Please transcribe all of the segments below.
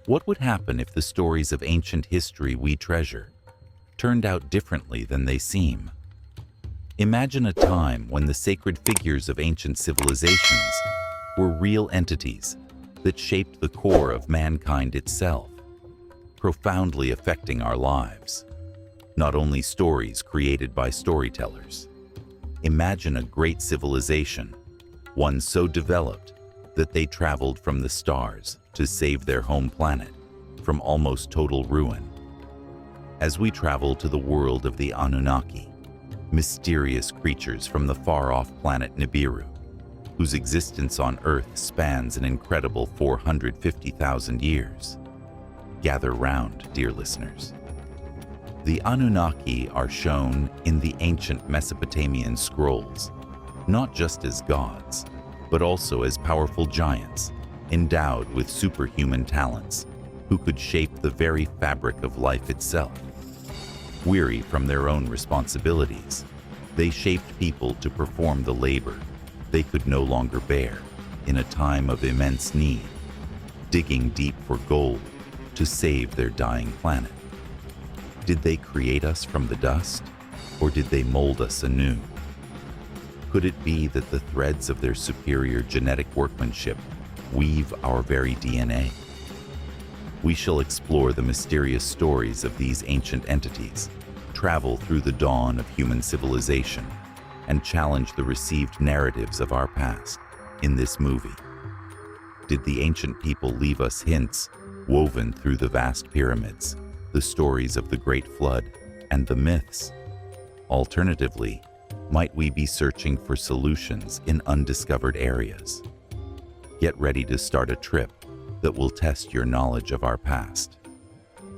What would happen if the stories of ancient history we treasure turned out differently than they seem? Imagine a time when the sacred figures of ancient civilizations were real entities that shaped the core of mankind itself, profoundly affecting our lives. Not only stories created by storytellers. Imagine a great civilization, one so developed that they traveled from the stars to save their home planet from almost total ruin. As we travel to the world of the Anunnaki, mysterious creatures from the far-off planet Nibiru, whose existence on Earth spans an incredible 450,000 years. Gather round, dear listeners. The Anunnaki are shown in the ancient Mesopotamian scrolls, not just as gods, but also as powerful giants endowed with superhuman talents who could shape the very fabric of life itself. Weary from their own responsibilities, they shaped people to perform the labor they could no longer bear in a time of immense need, digging deep for gold to save their dying planet. Did they create us from the dust, or did they mold us anew? Could it be that the threads of their superior genetic workmanship weave our very DNA? We shall explore the mysterious stories of these ancient entities, travel through the dawn of human civilization, and challenge the received narratives of our past in this movie. Did the ancient people leave us hints woven through the vast pyramids, the stories of the Great Flood, and the myths? Alternatively, might we be searching for solutions in undiscovered areas? Get ready to start a trip that will test your knowledge of our past.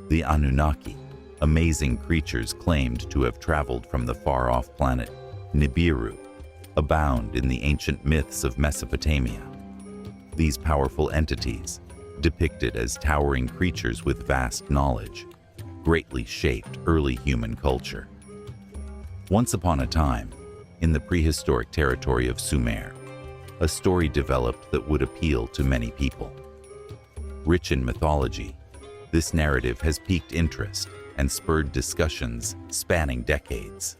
The Anunnaki, amazing creatures claimed to have traveled from the far-off planet Nibiru, abound in the ancient myths of Mesopotamia. These powerful entities, depicted as towering creatures with vast knowledge, greatly shaped early human culture. Once upon a time, in the prehistoric territory of Sumer, a story developed that would appeal to many people. Rich in mythology, this narrative has piqued interest and spurred discussions spanning decades.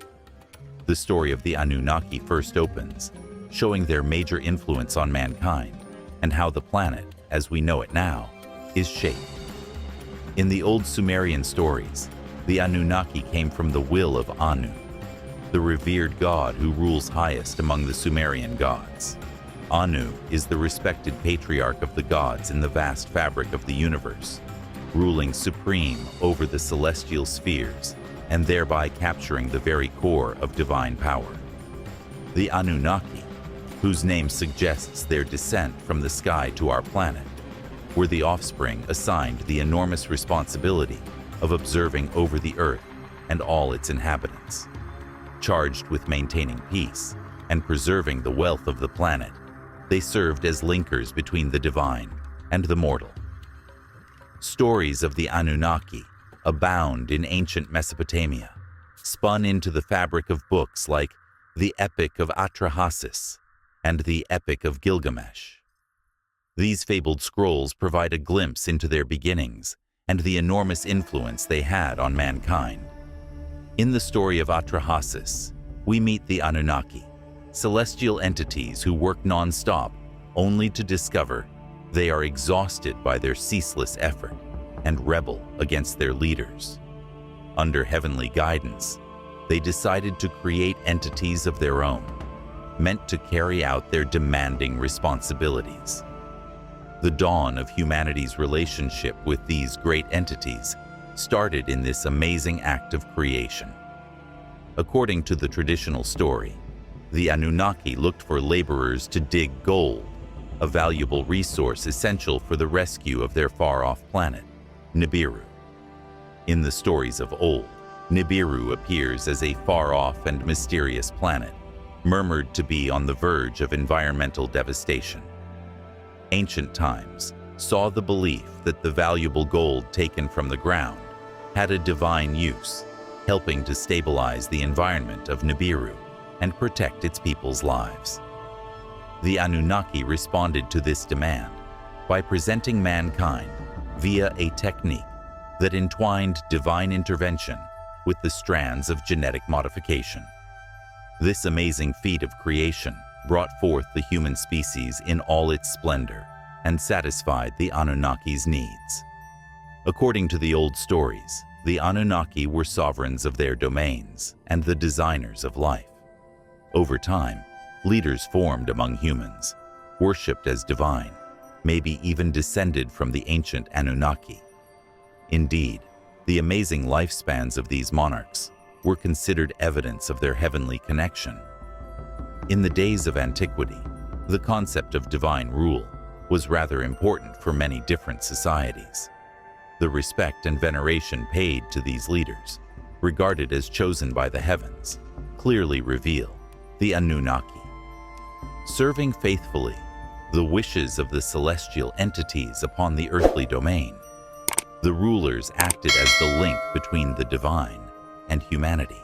The story of the Anunnaki first opens, showing their major influence on mankind and how the planet, as we know it now, is shaped. In the old Sumerian stories, the Anunnaki came from the will of Anu, the revered god who rules highest among the Sumerian gods. Anu is the respected patriarch of the gods in the vast fabric of the universe, ruling supreme over the celestial spheres and thereby capturing the very core of divine power. The Anunnaki, whose name suggests their descent from the sky to our planet, were the offspring assigned the enormous responsibility of observing over the earth and all its inhabitants. Charged with maintaining peace and preserving the wealth of the planet, they served as linkers between the divine and the mortal. Stories of the Anunnaki abound in ancient Mesopotamia, spun into the fabric of books like the Epic of Atrahasis and the Epic of Gilgamesh. These fabled scrolls provide a glimpse into their beginnings and the enormous influence they had on mankind. In the story of Atrahasis, we meet the Anunnaki, celestial entities who work non-stop only to discover they are exhausted by their ceaseless effort and rebel against their leaders. Under heavenly guidance, they decided to create entities of their own, meant to carry out their demanding responsibilities. The dawn of humanity's relationship with these great entities started in this amazing act of creation. According to the traditional story, the Anunnaki looked for laborers to dig gold, a valuable resource essential for the rescue of their far-off planet, Nibiru. In the stories of old, Nibiru appears as a far-off and mysterious planet, murmured to be on the verge of environmental devastation. Ancient times saw the belief that the valuable gold taken from the ground had a divine use, helping to stabilize the environment of Nibiru and protect its people's lives. The Anunnaki responded to this demand by presenting mankind via a technique that entwined divine intervention with the strands of genetic modification. This amazing feat of creation brought forth the human species in all its splendor and satisfied the Anunnaki's needs. According to the old stories, the Anunnaki were sovereigns of their domains and the designers of life. Over time, leaders formed among humans, worshipped as divine, maybe even descended from the ancient Anunnaki. Indeed, the amazing lifespans of these monarchs were considered evidence of their heavenly connection. In the days of antiquity, the concept of divine rule was rather important for many different societies. The respect and veneration paid to these leaders, regarded as chosen by the heavens, clearly reveal the Anunnaki. Serving faithfully the wishes of the celestial entities upon the earthly domain, the rulers acted as the link between the divine and humanity.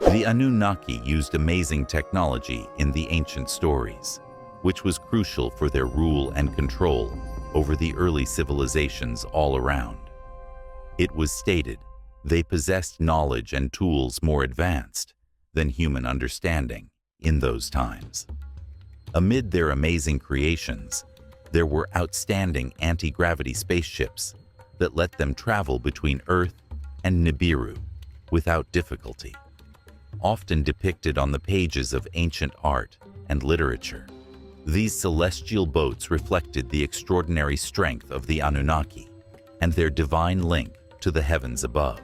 The Anunnaki used amazing technology in the ancient stories, which was crucial for their rule and control over the early civilizations all around. It was stated they possessed knowledge and tools more advanced than human understanding in those times. Amid their amazing creations, there were outstanding anti-gravity spaceships that let them travel between Earth and Nibiru without difficulty. Often depicted on the pages of ancient art and literature, these celestial boats reflected the extraordinary strength of the Anunnaki and their divine link to the heavens above.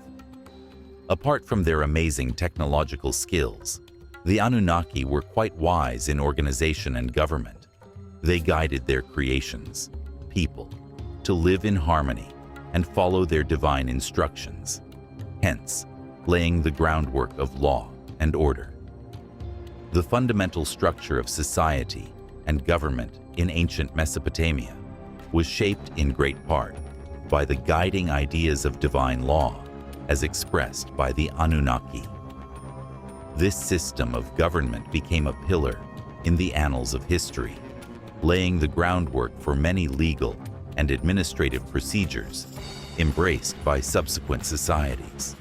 Apart from their amazing technological skills, the Anunnaki were quite wise in organization and government. They guided their creations, people, to live in harmony and follow their divine instructions, hence laying the groundwork of law and order. The fundamental structure of society and government in ancient Mesopotamia was shaped in great part by the guiding ideas of divine law as expressed by the Anunnaki. This system of government became a pillar in the annals of history, laying the groundwork for many legal and administrative procedures embraced by subsequent societies.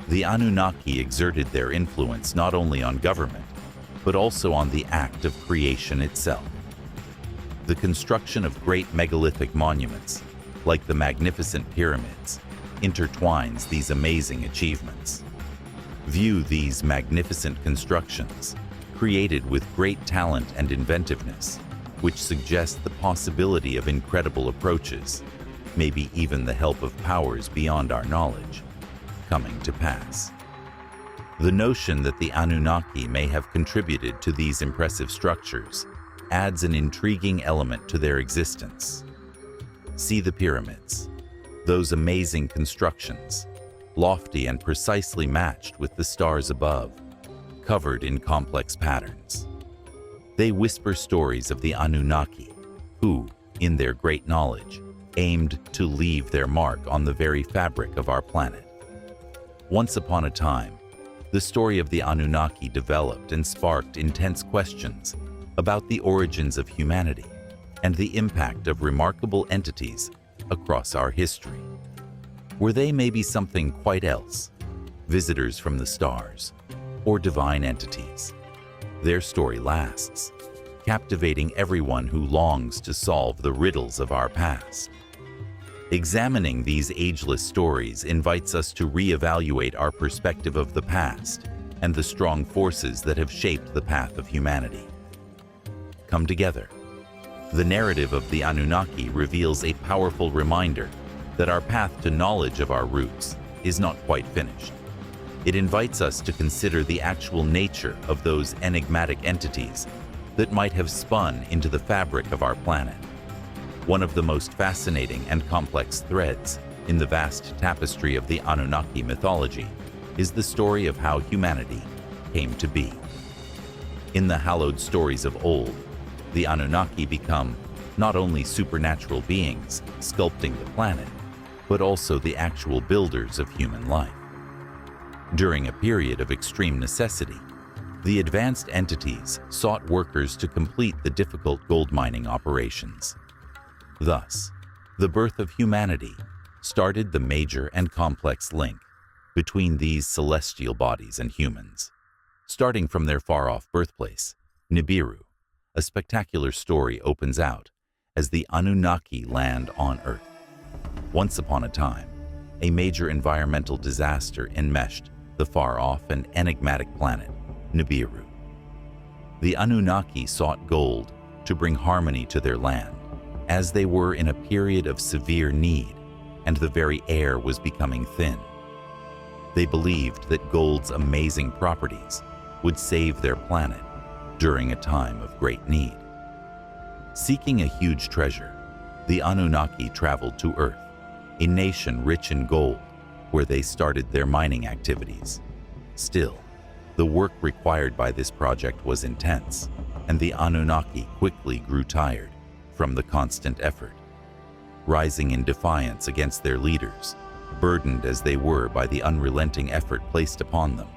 The Anunnaki exerted their influence not only on government, but also on the act of creation itself. The construction of great megalithic monuments, like the magnificent pyramids, intertwines these amazing achievements. View these magnificent constructions, created with great talent and inventiveness, which suggest the possibility of incredible approaches, maybe even the help of powers beyond our knowledge, coming to pass. The notion that the Anunnaki may have contributed to these impressive structures adds an intriguing element to their existence. See the pyramids, those amazing constructions, lofty and precisely matched with the stars above, covered in complex patterns. They whisper stories of the Anunnaki, who, in their great knowledge, aimed to leave their mark on the very fabric of our planet. Once upon a time, the story of the Anunnaki developed and sparked intense questions about the origins of humanity and the impact of remarkable entities across our history. Were they maybe something quite else, visitors from the stars, or divine entities? Their story lasts, captivating everyone who longs to solve the riddles of our past. Examining these ageless stories invites us to reevaluate our perspective of the past and the strong forces that have shaped the path of humanity. Come together. The narrative of the Anunnaki reveals a powerful reminder that our path to knowledge of our roots is not quite finished. It invites us to consider the actual nature of those enigmatic entities that might have spun into the fabric of our planet. One of the most fascinating and complex threads in the vast tapestry of the Anunnaki mythology is the story of how humanity came to be. In the hallowed stories of old, the Anunnaki become not only supernatural beings sculpting the planet, but also the actual builders of human life. During a period of extreme necessity, the advanced entities sought workers to complete the difficult gold mining operations. Thus, the birth of humanity started the major and complex link between these celestial bodies and humans. Starting from their far-off birthplace, Nibiru, a spectacular story opens out as the Anunnaki land on Earth. Once upon a time, a major environmental disaster enmeshed the far-off and enigmatic planet, Nibiru. The Anunnaki sought gold to bring harmony to their land, as they were in a period of severe need and the very air was becoming thin. They believed that gold's amazing properties would save their planet during a time of great need. Seeking a huge treasure, the Anunnaki traveled to Earth, a nation rich in gold, where they started their mining activities. Still, the work required by this project was intense, and the Anunnaki quickly grew tired from the constant effort. Rising in defiance against their leaders, burdened as they were by the unrelenting effort placed upon them,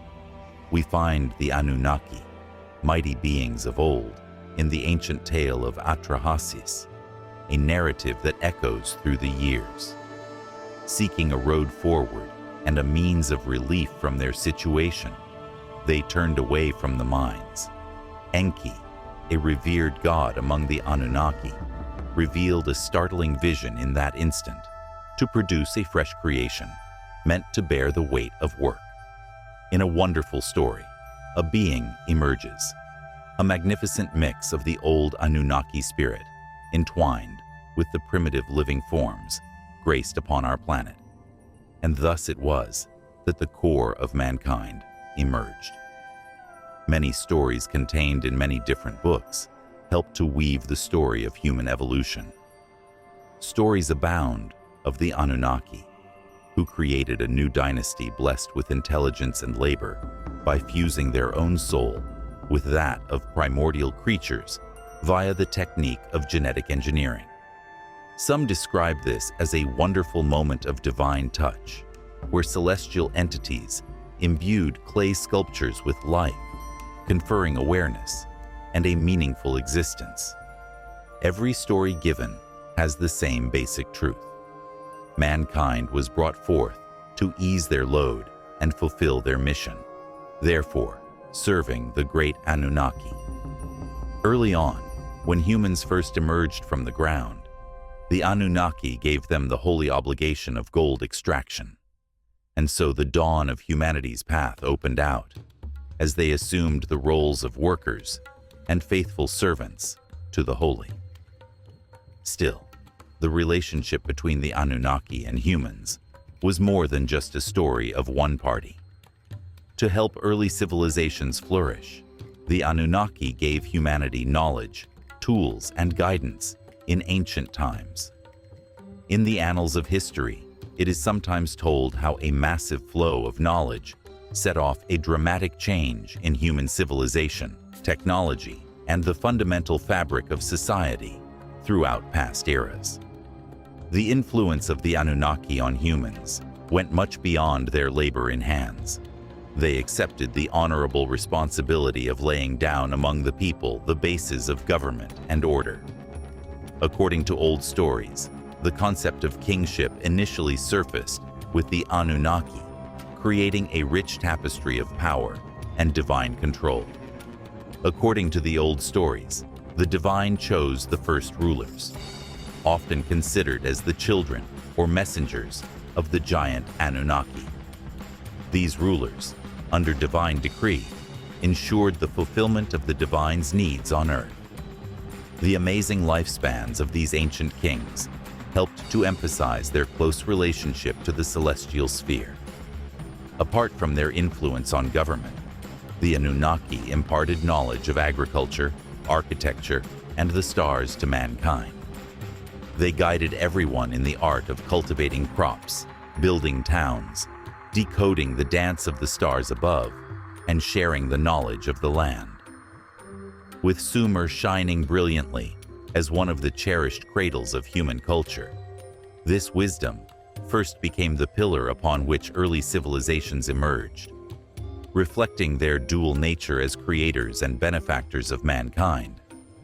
we find the Anunnaki, mighty beings of old, in the ancient tale of Atrahasis, a narrative that echoes through the years. Seeking a road forward and a means of relief from their situation, they turned away from the mines. Enki, a revered god among the Anunnaki, revealed a startling vision in that instant to produce a fresh creation meant to bear the weight of work. In a wonderful story, a being emerges, a magnificent mix of the old Anunnaki spirit, entwined with the primitive living forms graced upon our planet. And thus it was that the core of mankind emerged. Many stories contained in many different books help to weave the story of human evolution. Stories abound of the Anunnaki, who created a new dynasty blessed with intelligence and labor by fusing their own soul with that of primordial creatures via the technique of genetic engineering. Some describe this as a wonderful moment of divine touch, where celestial entities imbued clay sculptures with life, conferring awareness and a meaningful existence. Every story given has the same basic truth. Mankind was brought forth to ease their load and fulfill their mission, therefore serving the great Anunnaki. Early on, when humans first emerged from the ground, the Anunnaki gave them the holy obligation of gold extraction. And so the dawn of humanity's path opened out, as they assumed the roles of workers and faithful servants to the holy. Still, the relationship between the Anunnaki and humans was more than just a story of one party. To help early civilizations flourish, the Anunnaki gave humanity knowledge, tools, and guidance in ancient times. In the annals of history, it is sometimes told how a massive flow of knowledge set off a dramatic change in human civilization, technology, and the fundamental fabric of society throughout past eras. The influence of the Anunnaki on humans went much beyond their labor in hands. They accepted the honorable responsibility of laying down among the people the bases of government and order. According to old stories, the concept of kingship initially surfaced with the Anunnaki, creating a rich tapestry of power and divine control. According to the old stories, the divine chose the first rulers, often considered as the children or messengers of the giant Anunnaki. These rulers, under divine decree, ensured the fulfillment of the divine's needs on Earth. The amazing lifespans of these ancient kings helped to emphasize their close relationship to the celestial sphere. Apart from their influence on government, the Anunnaki imparted knowledge of agriculture, architecture, and the stars to mankind. They guided everyone in the art of cultivating crops, building towns, decoding the dance of the stars above, and sharing the knowledge of the land. With Sumer shining brilliantly as one of the cherished cradles of human culture, this wisdom first became the pillar upon which early civilizations emerged. Reflecting their dual nature as creators and benefactors of mankind,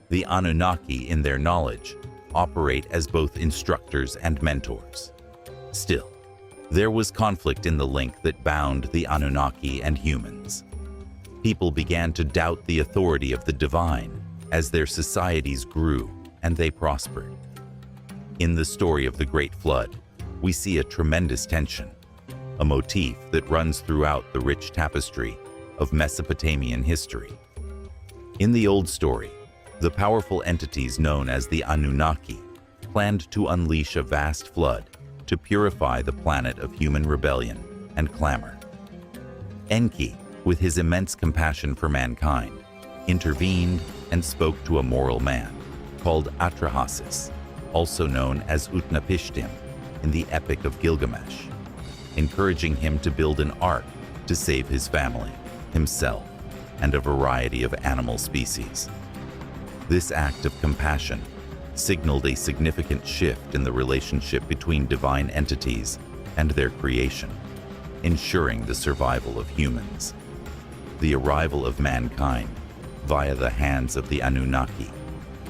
the Anunnaki, in their knowledge, operate as both instructors and mentors. Still, there was conflict in the link that bound the Anunnaki and humans. People began to doubt the authority of the divine as their societies grew and they prospered. In the story of the Great Flood, we see a tremendous tension, a motif that runs throughout the rich tapestry of Mesopotamian history. In the old story, the powerful entities known as the Anunnaki planned to unleash a vast flood to purify the planet of human rebellion and clamor. Enki, with his immense compassion for mankind, intervened and spoke to a moral man called Atrahasis, also known as Utnapishtim in the Epic of Gilgamesh, encouraging him to build an ark to save his family, himself, and a variety of animal species. This act of compassion signaled a significant shift in the relationship between divine entities and their creation, ensuring the survival of humans. The arrival of mankind via the hands of the Anunnaki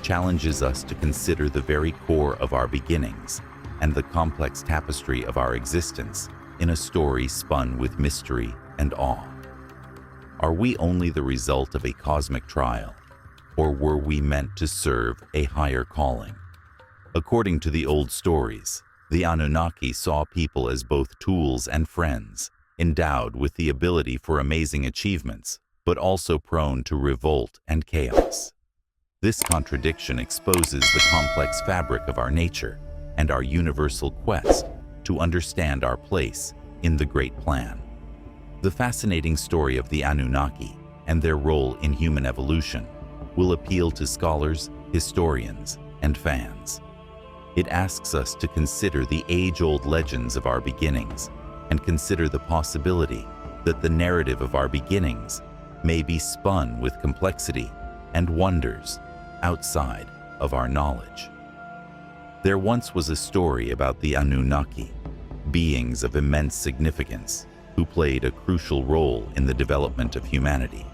challenges us to consider the very core of our beginnings and the complex tapestry of our existence in a story spun with mystery and awe. Are we only the result of a cosmic trial, or were we meant to serve a higher calling? According to the old stories, the Anunnaki saw people as both tools and friends, endowed with the ability for amazing achievements, but also prone to revolt and chaos. This contradiction exposes the complex fabric of our nature and our universal quest to understand our place in the Great Plan. The fascinating story of the Anunnaki and their role in human evolution will appeal to scholars, historians, and fans. It asks us to consider the age-old legends of our beginnings and consider the possibility that the narrative of our beginnings may be spun with complexity and wonders outside of our knowledge. There once was a story about the Anunnaki, beings of immense significance who played a crucial role in the development of humanity.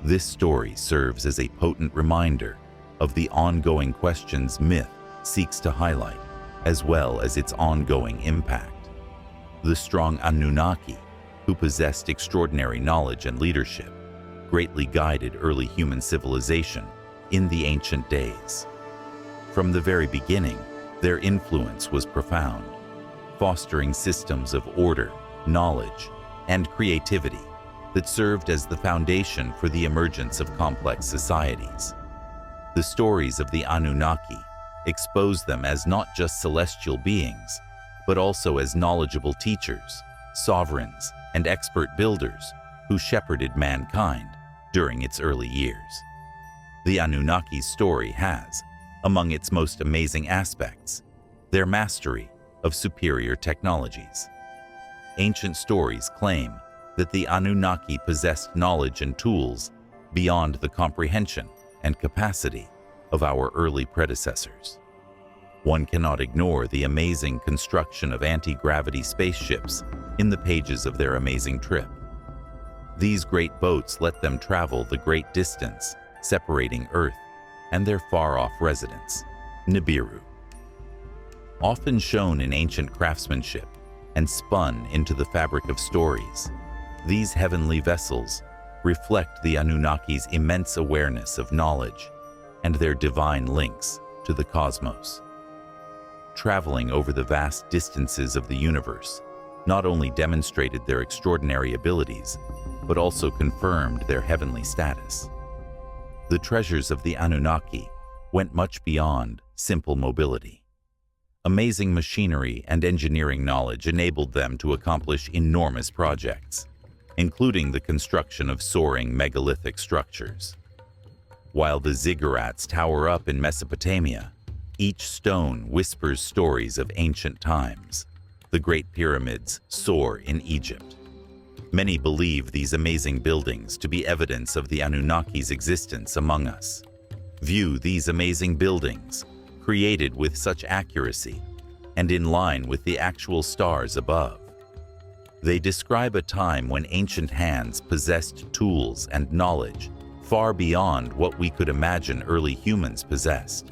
This story serves as a potent reminder of the ongoing questions myth seeks to highlight, as well as its ongoing impact. The strong Anunnaki, who possessed extraordinary knowledge and leadership, greatly guided early human civilization in the ancient days. From the very beginning, their influence was profound, fostering systems of order, knowledge, and creativity that served as the foundation for the emergence of complex societies. The stories of the Anunnaki expose them as not just celestial beings, but also as knowledgeable teachers, sovereigns, and expert builders who shepherded mankind during its early years. The Anunnaki's story has, among its most amazing aspects, their mastery of superior technologies. Ancient stories claim that the Anunnaki possessed knowledge and tools beyond the comprehension and capacity of our early predecessors. One cannot ignore the amazing construction of anti-gravity spaceships in the pages of their amazing trip. These great boats let them travel the great distance separating Earth and their far-off residence, Nibiru. Often shown in ancient craftsmanship and spun into the fabric of stories, these heavenly vessels reflect the Anunnaki's immense awareness of knowledge and their divine links to the cosmos. Traveling over the vast distances of the universe not only demonstrated their extraordinary abilities, but also confirmed their heavenly status. The treasures of the Anunnaki went much beyond simple mobility. Amazing machinery and engineering knowledge enabled them to accomplish enormous projects, including the construction of soaring megalithic structures. While the ziggurats tower up in Mesopotamia, each stone whispers stories of ancient times. The Great Pyramids soar in Egypt. Many believe these amazing buildings to be evidence of the Anunnaki's existence among us. View these amazing buildings, created with such accuracy and in line with the actual stars above. They describe a time when ancient hands possessed tools and knowledge far beyond what we could imagine early humans possessed.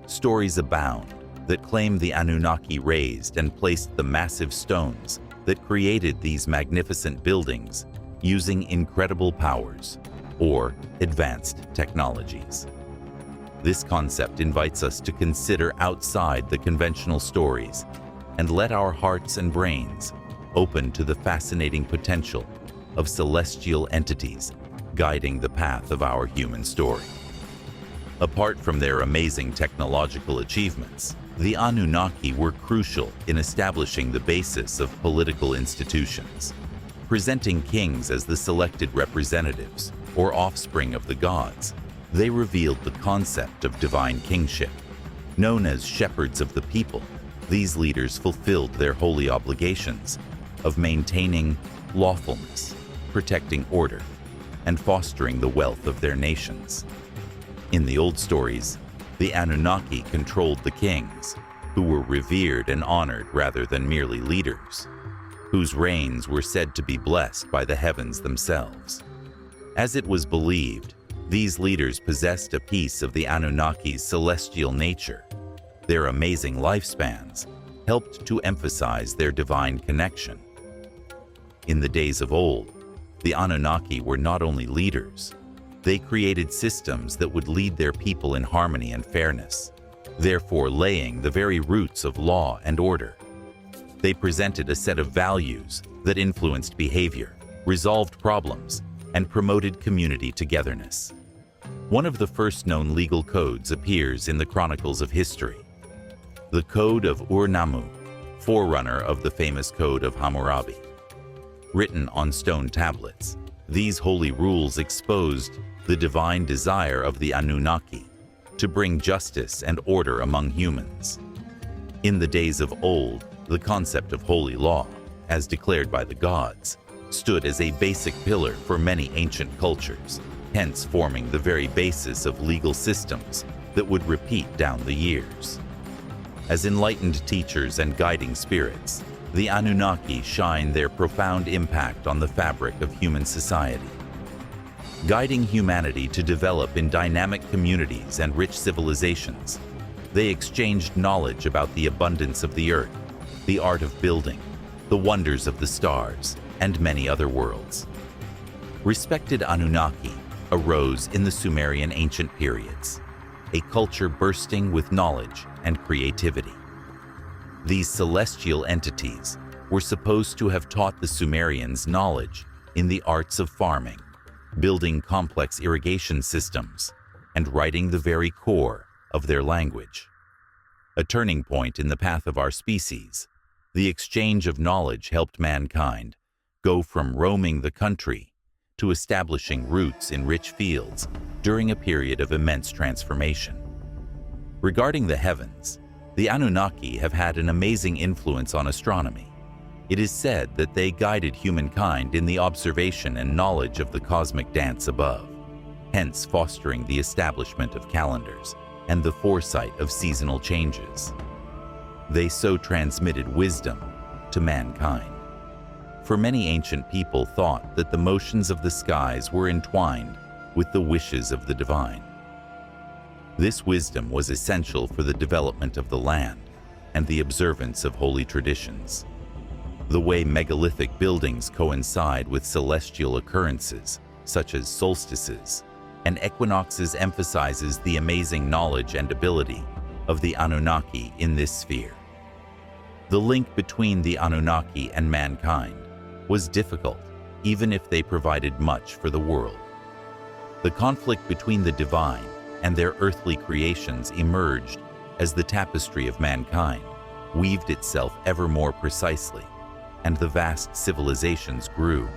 Stories abound that claim the Anunnaki raised and placed the massive stones that created these magnificent buildings using incredible powers or advanced technologies. This concept invites us to consider outside the conventional stories and let our hearts and brains open to the fascinating potential of celestial entities guiding the path of our human story. Apart from their amazing technological achievements, the Anunnaki were crucial in establishing the basis of political institutions. Presenting kings as the selected representatives or offspring of the gods, they revealed the concept of divine kingship. Known as shepherds of the people, these leaders fulfilled their holy obligations of maintaining lawfulness, protecting order, and fostering the wealth of their nations. In the old stories, the Anunnaki controlled the kings, who were revered and honored rather than merely leaders, whose reigns were said to be blessed by the heavens themselves. As it was believed, these leaders possessed a piece of the Anunnaki's celestial nature. Their amazing lifespans helped to emphasize their divine connection. In the days of old, the Anunnaki were not only leaders, they created systems that would lead their people in harmony and fairness, therefore laying the very roots of law and order. They presented a set of values that influenced behavior, resolved problems, and promoted community togetherness. One of the first known legal codes appears in the chronicles of history. The Code of Ur-Nammu, forerunner of the famous Code of Hammurabi. Written on stone tablets, these holy rules exposed the divine desire of the Anunnaki to bring justice and order among humans. In the days of old, the concept of holy law, as declared by the gods, stood as a basic pillar for many ancient cultures, hence forming the very basis of legal systems that would repeat down the years. As enlightened teachers and guiding spirits, the Anunnaki shine their profound impact on the fabric of human society. Guiding humanity to develop in dynamic communities and rich civilizations, they exchanged knowledge about the abundance of the earth, the art of building, the wonders of the stars, and many other worlds. Respected Anunnaki arose in the Sumerian ancient periods, a culture bursting with knowledge and creativity. These celestial entities were supposed to have taught the Sumerians knowledge in the arts of farming, building complex irrigation systems, and writing the very core of their language. A turning point in the path of our species, the exchange of knowledge helped mankind go from roaming the country to establishing roots in rich fields during a period of immense transformation. Regarding the heavens, the Anunnaki have had an amazing influence on astronomy. It is said that they guided humankind in the observation and knowledge of the cosmic dance above, hence fostering the establishment of calendars and the foresight of seasonal changes. They so transmitted wisdom to mankind. For many ancient people thought that the motions of the skies were entwined with the wishes of the divine. This wisdom was essential for the development of the land and the observance of holy traditions. The way megalithic buildings coincide with celestial occurrences, such as solstices and equinoxes, emphasizes the amazing knowledge and ability of the Anunnaki in this sphere. The link between the Anunnaki and mankind was difficult, even if they provided much for the world. The conflict between the divine and their earthly creations emerged as the tapestry of mankind weaved itself ever more precisely, and the vast civilizations grew.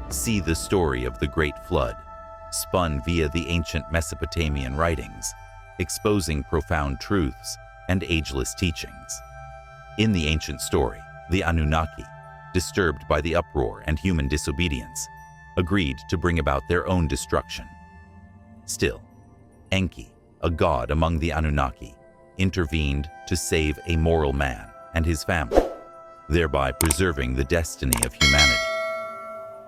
See the story of the Great Flood, spun via the ancient Mesopotamian writings, exposing profound truths and ageless teachings. In the ancient story, the Anunnaki, disturbed by the uproar and human disobedience, agreed to bring about their own destruction. Still, Enki, a god among the Anunnaki, intervened to save a moral man and his family, thereby preserving the destiny of humanity.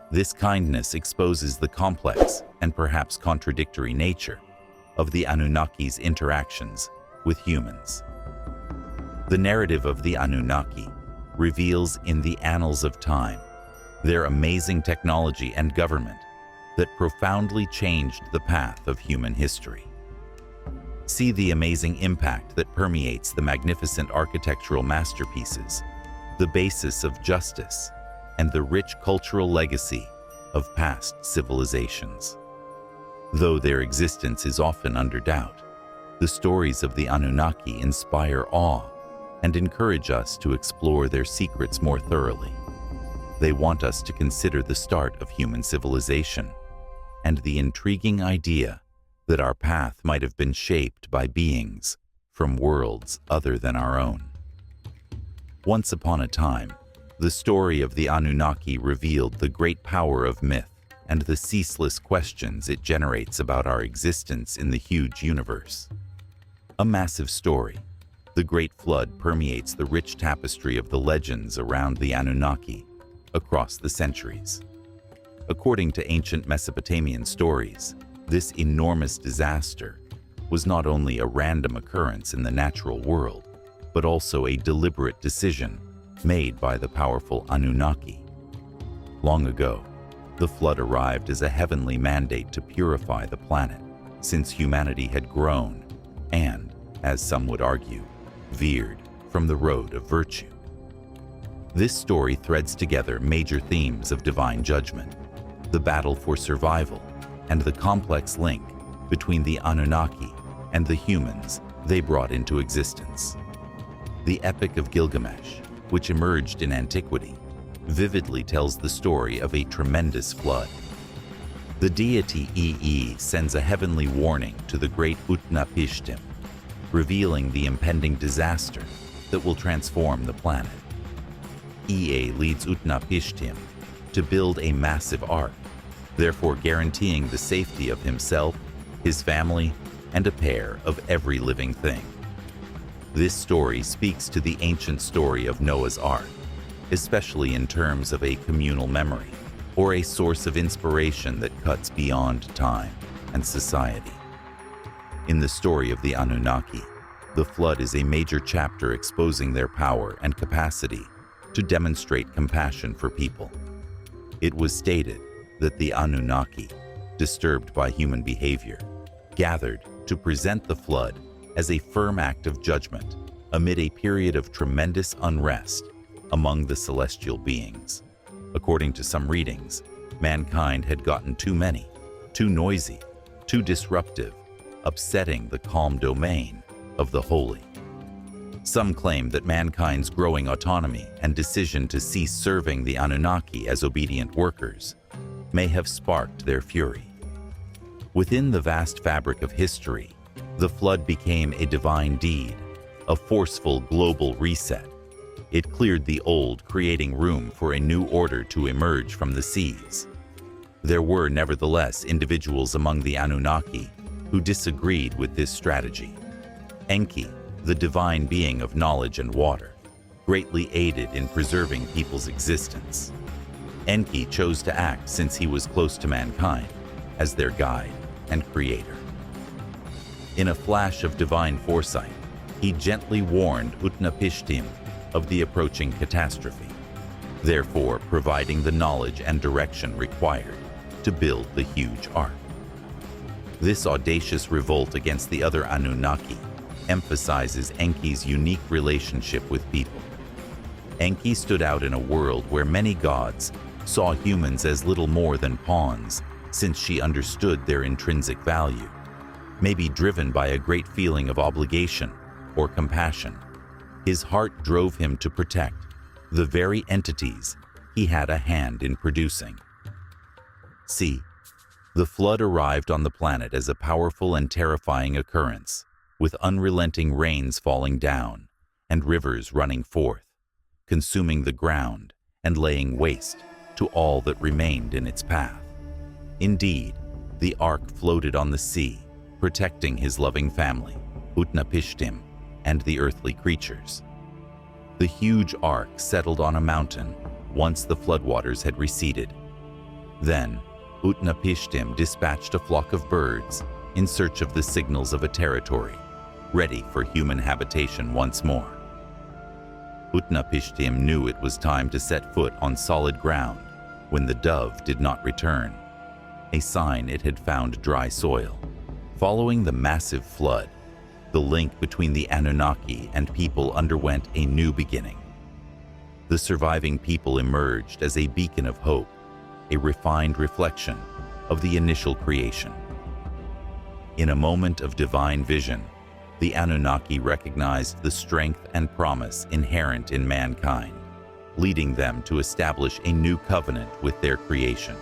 This kindness exposes the complex and perhaps contradictory nature of the Anunnaki's interactions with humans. The narrative of the Anunnaki reveals in the annals of time their amazing technology and government that profoundly changed the path of human history. See the amazing impact that permeates the magnificent architectural masterpieces, the basis of justice, and the rich cultural legacy of past civilizations. Though their existence is often under doubt, the stories of the Anunnaki inspire awe and encourage us to explore their secrets more thoroughly. They want us to consider the start of human civilization and the intriguing idea that our path might have been shaped by beings from worlds other than our own. Once upon a time, the story of the Anunnaki revealed the great power of myth and the ceaseless questions it generates about our existence in the huge universe. A massive story, the Great Flood permeates the rich tapestry of the legends around the Anunnaki across the centuries. According to ancient Mesopotamian stories, this enormous disaster was not only a random occurrence in the natural world, but also a deliberate decision made by the powerful Anunnaki. Long ago, the flood arrived as a heavenly mandate to purify the planet, since humanity had grown and, as some would argue, veered from the road of virtue. This story threads together major themes of divine judgment, the battle for survival, and the complex link between the Anunnaki and the humans they brought into existence. The Epic of Gilgamesh, which emerged in antiquity, vividly tells the story of a tremendous flood. The deity Ee sends a heavenly warning to the great Utnapishtim, revealing the impending disaster that will transform the planet. Ea leads Utnapishtim to build a massive ark, therefore guaranteeing the safety of himself, his family, and a pair of every living thing. This story speaks to the ancient story of Noah's Ark, especially in terms of a communal memory or a source of inspiration that cuts beyond time and society. In the story of the Anunnaki, the flood is a major chapter exposing their power and capacity to demonstrate compassion for people. It was stated that the Anunnaki, disturbed by human behavior, gathered to present the flood as a firm act of judgment amid a period of tremendous unrest among the celestial beings. According to some readings, mankind had gotten too many, too noisy, too disruptive, upsetting the calm domain of the holy. Some claim that mankind's growing autonomy and decision to cease serving the Anunnaki as obedient workers may have sparked their fury. Within the vast fabric of history, the flood became a divine deed, a forceful global reset. It cleared the old, creating room for a new order to emerge from the seas. There were nevertheless individuals among the Anunnaki who disagreed with this strategy. Enki, the divine being of knowledge and water, greatly aided in preserving people's existence. Enki chose to act since he was close to mankind, as their guide and creator. In a flash of divine foresight, he gently warned Utnapishtim of the approaching catastrophe, therefore providing the knowledge and direction required to build the huge ark. This audacious revolt against the other Anunnaki emphasizes Enki's unique relationship with people. Enki stood out in a world where many gods saw humans as little more than pawns, since she understood their intrinsic value, maybe driven by a great feeling of obligation or compassion. His heart drove him to protect the very entities he had a hand in producing. See, the flood arrived on the planet as a powerful and terrifying occurrence, with unrelenting rains falling down and rivers running forth, consuming the ground and laying waste to all that remained in its path. Indeed, the ark floated on the sea, protecting his loving family, Utnapishtim, and the earthly creatures. The huge ark settled on a mountain once the floodwaters had receded. Then, Utnapishtim dispatched a flock of birds in search of the signals of a territory, ready for human habitation once more. Utnapishtim knew it was time to set foot on solid ground when the dove did not return, a sign it had found dry soil. Following the massive flood, the link between the Anunnaki and people underwent a new beginning. The surviving people emerged as a beacon of hope, a refined reflection of the initial creation. In a moment of divine vision, the Anunnaki recognized the strength and promise inherent in mankind, leading them to establish a new covenant with their creation.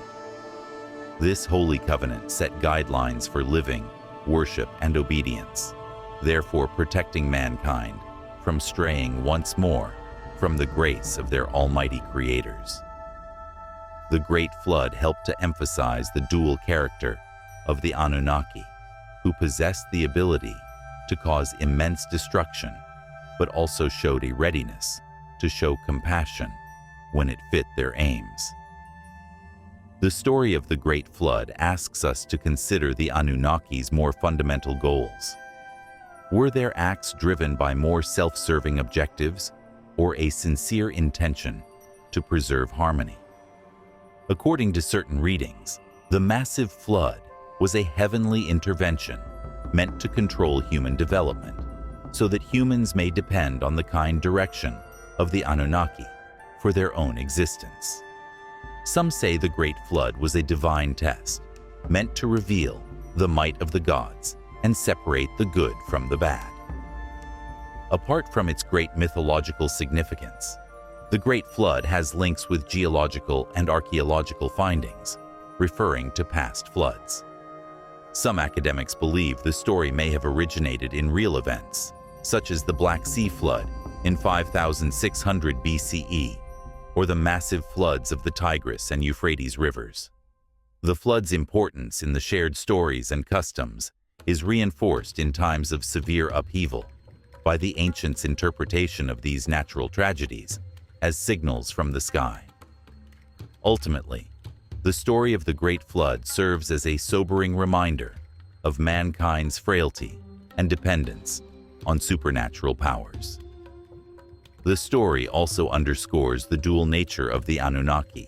This holy covenant set guidelines for living, worship, and obedience, therefore protecting mankind from straying once more from the grace of their almighty creators. The Great Flood helped to emphasize the dual character of the Anunnaki, who possessed the ability to cause immense destruction, but also showed a readiness to show compassion when it fit their aims. The story of the Great Flood asks us to consider the Anunnaki's more fundamental goals. Were their acts driven by more self-serving objectives or a sincere intention to preserve harmony? According to certain readings, the massive flood was a heavenly intervention meant to control human development, so that humans may depend on the kind direction of the Anunnaki for their own existence. Some say the Great Flood was a divine test, meant to reveal the might of the gods and separate the good from the bad. Apart from its great mythological significance, the Great Flood has links with geological and archaeological findings, referring to past floods. Some academics believe the story may have originated in real events, such as the Black Sea Flood in 5600 BCE, or the massive floods of the Tigris and Euphrates rivers. The flood's importance in the shared stories and customs is reinforced in times of severe upheaval by the ancients' interpretation of these natural tragedies as signals from the sky. Ultimately, the story of the Great Flood serves as a sobering reminder of mankind's frailty and dependence on supernatural powers. The story also underscores the dual nature of the Anunnaki,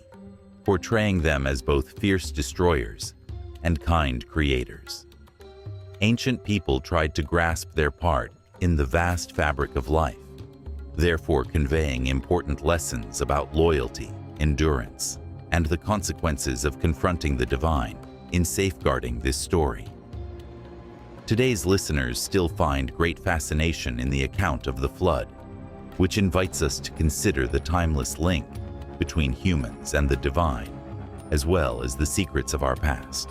portraying them as both fierce destroyers and kind creators. Ancient people tried to grasp their part in the vast fabric of life, therefore conveying important lessons about loyalty, endurance, and the consequences of confronting the divine in safeguarding this story. Today's listeners still find great fascination in the account of the flood, which invites us to consider the timeless link between humans and the divine, as well as the secrets of our past.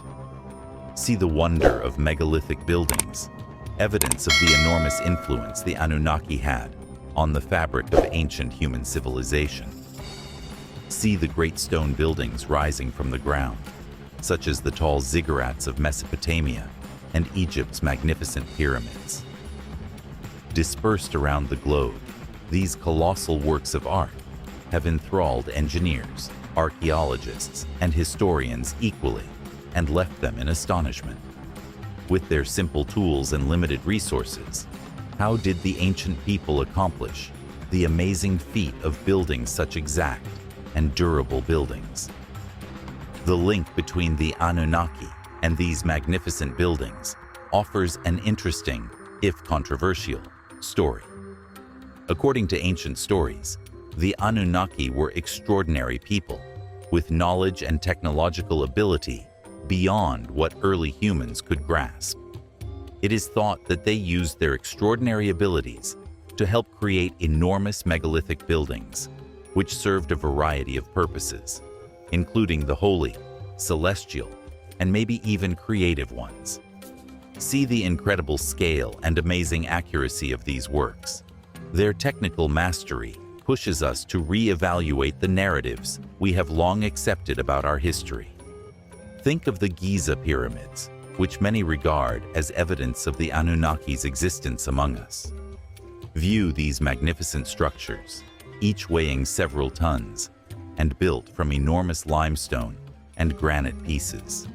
See the wonder of megalithic buildings, evidence of the enormous influence the Anunnaki had on the fabric of ancient human civilization. See the great stone buildings rising from the ground, such as the tall ziggurats of Mesopotamia and Egypt's magnificent pyramids. Dispersed around the globe, these colossal works of art have enthralled engineers, archaeologists, and historians equally, and left them in astonishment. With their simple tools and limited resources, how did the ancient people accomplish the amazing feat of building such exact and durable buildings? The link between the Anunnaki and these magnificent buildings offers an interesting, if controversial, story. According to ancient stories, the Anunnaki were extraordinary people with knowledge and technological ability beyond what early humans could grasp. It is thought that they used their extraordinary abilities to help create enormous megalithic buildings, which served a variety of purposes, including the holy, celestial, and maybe even creative ones. See the incredible scale and amazing accuracy of these works. Their technical mastery pushes us to re-evaluate the narratives we have long accepted about our history. Think of the Giza pyramids, which many regard as evidence of the Anunnaki's existence among us. View these magnificent structures, each weighing several tons, and built from enormous limestone and granite pieces.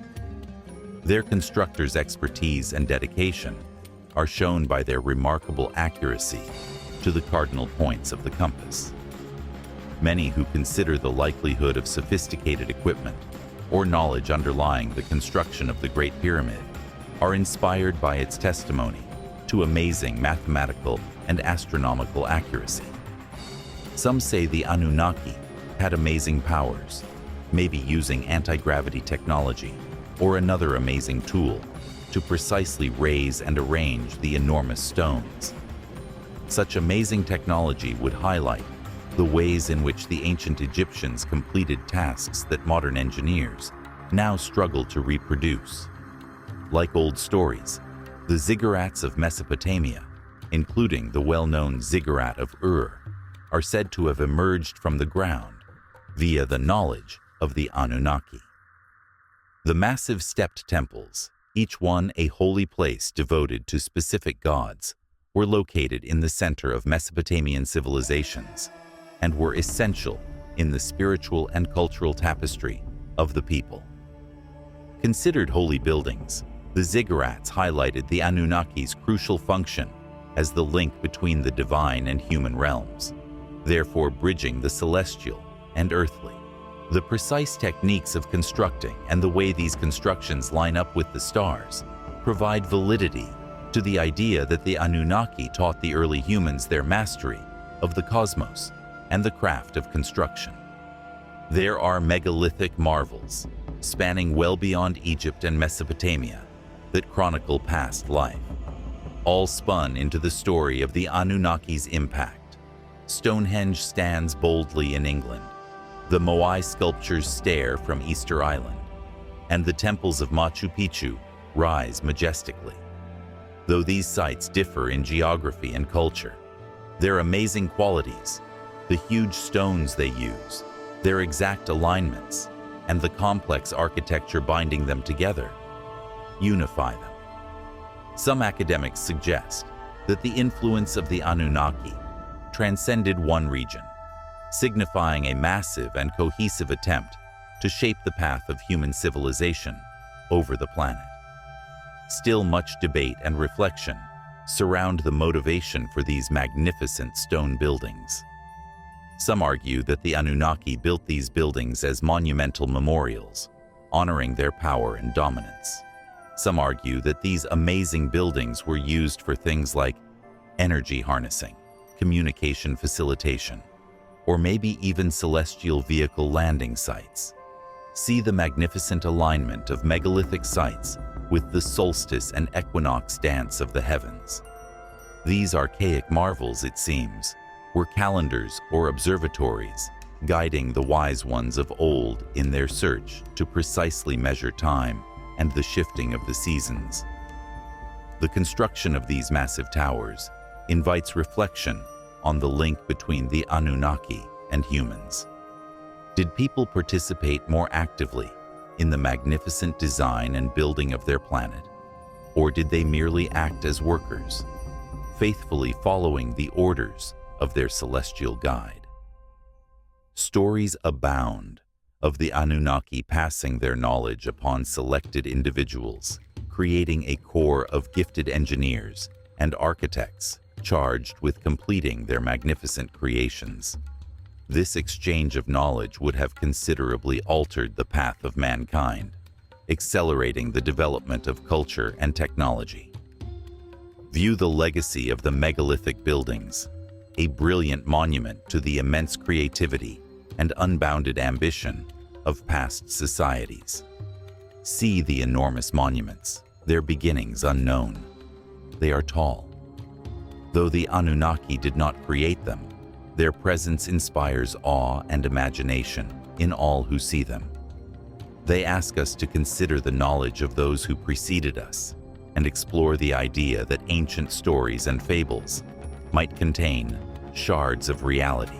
Their constructors' expertise and dedication are shown by their remarkable accuracy to the cardinal points of the compass. Many who consider the likelihood of sophisticated equipment or knowledge underlying the construction of the Great Pyramid are inspired by its testimony to amazing mathematical and astronomical accuracy. Some say the Anunnaki had amazing powers, maybe using anti-gravity technology or another amazing tool to precisely raise and arrange the enormous stones. Such amazing technology would highlight the ways in which the ancient Egyptians completed tasks that modern engineers now struggle to reproduce. Like old stories, the ziggurats of Mesopotamia, including the well-known ziggurat of Ur, are said to have emerged from the ground via the knowledge of the Anunnaki. The massive stepped temples, each one a holy place devoted to specific gods, were located in the center of Mesopotamian civilizations and were essential in the spiritual and cultural tapestry of the people. Considered holy buildings, the ziggurats highlighted the Anunnaki's crucial function as the link between the divine and human realms, therefore bridging the celestial and earthly. The precise techniques of constructing and the way these constructions line up with the stars provide validity to the idea that the Anunnaki taught the early humans their mastery of the cosmos and the craft of construction. There are megalithic marvels spanning well beyond Egypt and Mesopotamia that chronicle past life, all spun into the story of the Anunnaki's impact. Stonehenge stands boldly in England, the Moai sculptures stare from Easter Island, and the temples of Machu Picchu rise majestically. Though these sites differ in geography and culture, their amazing qualities, the huge stones they use, their exact alignments, and the complex architecture binding them together, unify them. Some academics suggest that the influence of the Anunnaki transcended one region, signifying a massive and cohesive attempt to shape the path of human civilization over the planet. Still, much debate and reflection surround the motivation for these magnificent stone buildings. Some argue that the Anunnaki built these buildings as monumental memorials, honoring their power and dominance. Some argue that these amazing buildings were used for things like energy harnessing, communication facilitation, or maybe even celestial vehicle landing sites. See the magnificent alignment of megalithic sites with the solstice and equinox dance of the heavens. These archaic marvels, it seems, were calendars or observatories guiding the wise ones of old in their search to precisely measure time and the shifting of the seasons. The construction of these massive towers invites reflection on the link between the Anunnaki and humans. Did people participate more actively in the magnificent design and building of their planet, or did they merely act as workers, faithfully following the orders of their celestial guide? Stories abound of the Anunnaki passing their knowledge upon selected individuals, creating a core of gifted engineers and architects charged with completing their magnificent creations. This exchange of knowledge would have considerably altered the path of mankind, accelerating the development of culture and technology. View the legacy of the megalithic buildings, a brilliant monument to the immense creativity and unbounded ambition of past societies. See the enormous monuments, their beginnings unknown. They are tall. Though the Anunnaki did not create them, their presence inspires awe and imagination in all who see them. They ask us to consider the knowledge of those who preceded us and explore the idea that ancient stories and fables might contain shards of reality.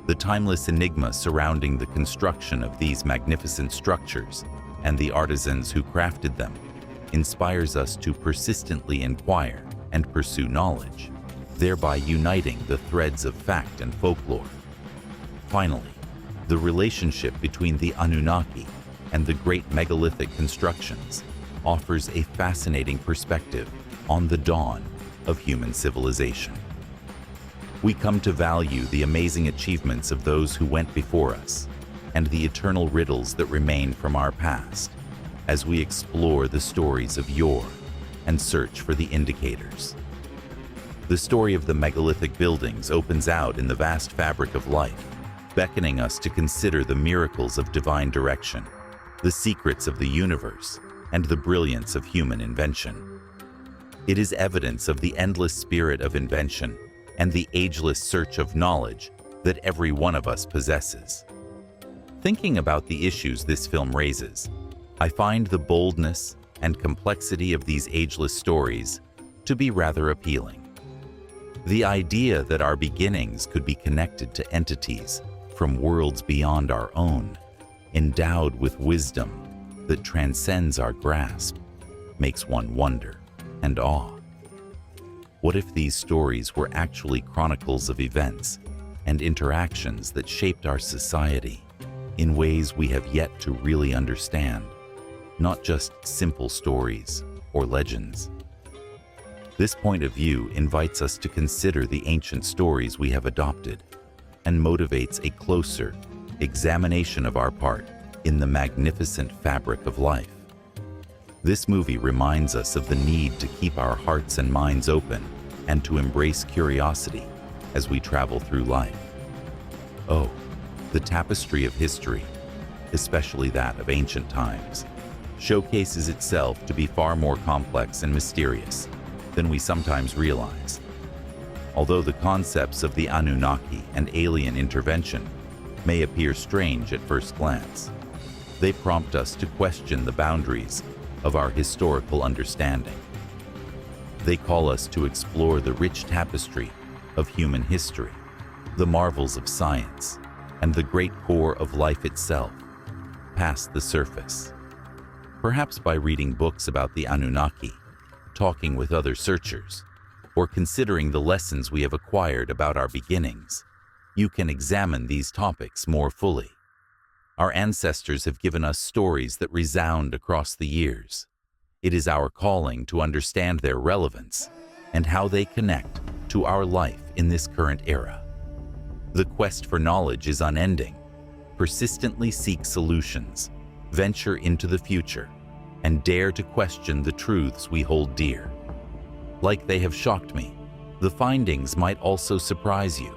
The timeless enigma surrounding the construction of these magnificent structures and the artisans who crafted them inspires us to persistently inquire and pursue knowledge, thereby uniting the threads of fact and folklore. Finally, the relationship between the Anunnaki and the great megalithic constructions offers a fascinating perspective on the dawn of human civilization. We come to value the amazing achievements of those who went before us and the eternal riddles that remain from our past as we explore the stories of yore and search for the indicators. The story of the megalithic buildings opens out in the vast fabric of life, beckoning us to consider the miracles of divine direction, the secrets of the universe, and the brilliance of human invention. It is evidence of the endless spirit of invention and the ageless search of knowledge that every one of us possesses. Thinking about the issues this film raises, I find the boldness and complexity of these ageless stories to be rather appealing. The idea that our beginnings could be connected to entities from worlds beyond our own, endowed with wisdom that transcends our grasp, makes one wonder and awe. What if these stories were actually chronicles of events and interactions that shaped our society in ways we have yet to really understand, not just simple stories or legends? This point of view invites us to consider the ancient stories we have adopted and motivates a closer examination of our part in the magnificent fabric of life. This movie reminds us of the need to keep our hearts and minds open and to embrace curiosity as we travel through life. Oh, the tapestry of history, especially that of ancient times, showcases itself to be far more complex and mysterious than we sometimes realize. Although the concepts of the Anunnaki and alien intervention may appear strange at first glance, they prompt us to question the boundaries of our historical understanding. They call us to explore the rich tapestry of human history, the marvels of science, and the great core of life itself, past the surface. Perhaps by reading books about the Anunnaki, talking with other searchers, or considering the lessons we have acquired about our beginnings, you can examine these topics more fully. Our ancestors have given us stories that resound across the years. It is our calling to understand their relevance and how they connect to our life in this current era. The quest for knowledge is unending. Persistently seek solutions, venture into the future, and dare to question the truths we hold dear. Like they have shocked me, the findings might also surprise you.